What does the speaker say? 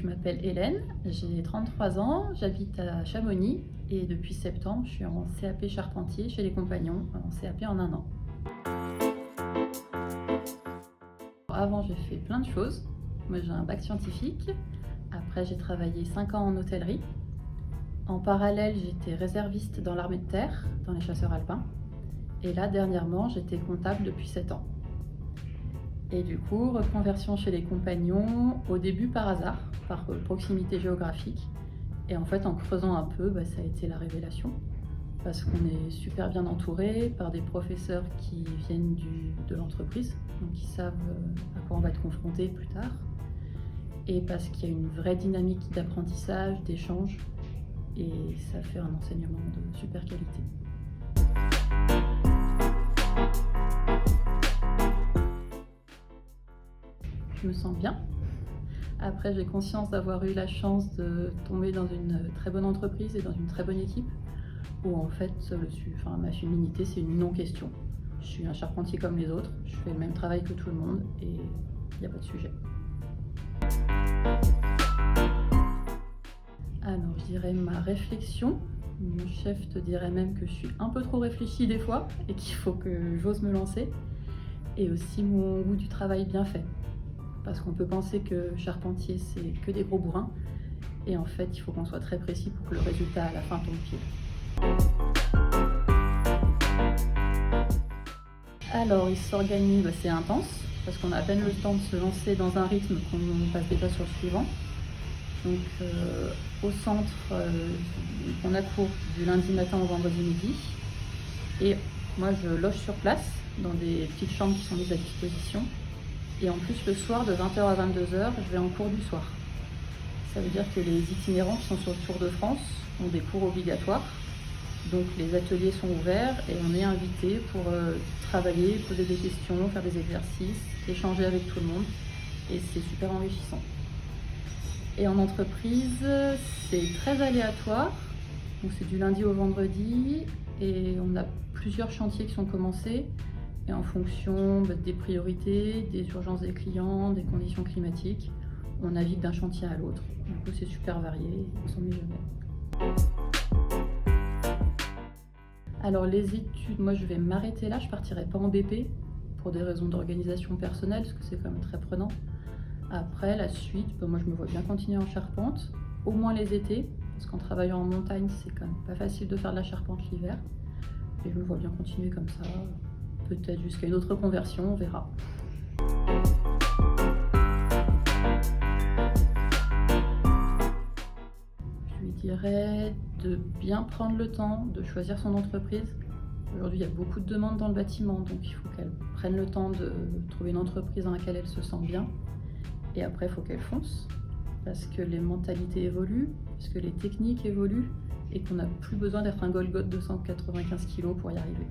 je m'appelle Hélène, j'ai 33 ans, j'habite à Chamonix et depuis septembre, je suis en CAP charpentier chez les Compagnons, en CAP en 1 an. Avant, j'ai fait plein de choses. Moi, j'ai un bac scientifique. Après, j'ai travaillé 5 ans en hôtellerie. En parallèle, j'étais réserviste dans l'armée de terre, dans les chasseurs alpins. Et là, dernièrement, j'étais comptable depuis 7 ans. Et du coup, reconversion chez les Compagnons, au début par hasard, par proximité géographique. Et en fait, en creusant un peu, ça a été la révélation. Parce qu'on est super bien entouré par des professeurs qui viennent de l'entreprise, donc qui savent à quoi on va être confronté plus tard. Et parce qu'il y a une vraie dynamique d'apprentissage, d'échange, et ça fait un enseignement de super qualité. Je me sens bien. Après, j'ai conscience d'avoir eu la chance de tomber dans une très bonne entreprise et dans une très bonne équipe, où en fait, ma féminité, c'est une non-question. Je suis un charpentier comme les autres, je fais le même travail que tout le monde et il n'y a pas de sujet. Alors, je dirais ma réflexion. Mon chef te dirait même que je suis un peu trop réfléchie des fois et qu'il faut que j'ose me lancer. Et aussi mon goût du travail bien fait. Parce qu'on peut penser que charpentier, c'est que des gros bourrins. Et en fait, il faut qu'on soit très précis pour que le résultat à la fin tombe pile. Alors, il s'organise, c'est intense, parce qu'on a à peine le temps de se lancer dans un rythme qu'on passe déjà sur le suivant. Donc, au centre, on a cours du lundi matin au vendredi midi. Et moi, je loge sur place, dans des petites chambres qui sont mises à disposition. Et en plus, le soir, de 20h à 22h, je vais en cours du soir. Ça veut dire que les itinérants qui sont sur le Tour de France ont des cours obligatoires. Donc les ateliers sont ouverts et on est invité pour travailler, poser des questions, faire des exercices, échanger avec tout le monde. Et c'est super enrichissant. Et en entreprise, c'est très aléatoire. Donc c'est du lundi au vendredi et on a plusieurs chantiers qui sont commencés. Et en fonction des priorités, des urgences des clients, des conditions climatiques, on navigue d'un chantier à l'autre. Du coup, c'est super varié, on ne s'ennuie jamais. Alors les études, moi je vais m'arrêter là, je ne partirai pas en BP pour des raisons d'organisation personnelle, parce que c'est quand même très prenant. Après, la suite, moi je me vois bien continuer en charpente, au moins les étés, parce qu'en travaillant en montagne, c'est quand même pas facile de faire de la charpente l'hiver. Et je me vois bien continuer comme ça. Peut-être jusqu'à une autre conversion, on verra. Je lui dirais de bien prendre le temps de choisir son entreprise. Aujourd'hui, il y a beaucoup de demandes dans le bâtiment, donc il faut qu'elle prenne le temps de trouver une entreprise dans laquelle elle se sent bien. Et après, il faut qu'elle fonce, parce que les mentalités évoluent, parce que les techniques évoluent, et qu'on n'a plus besoin d'être un Golgoth de 195 kg pour y arriver.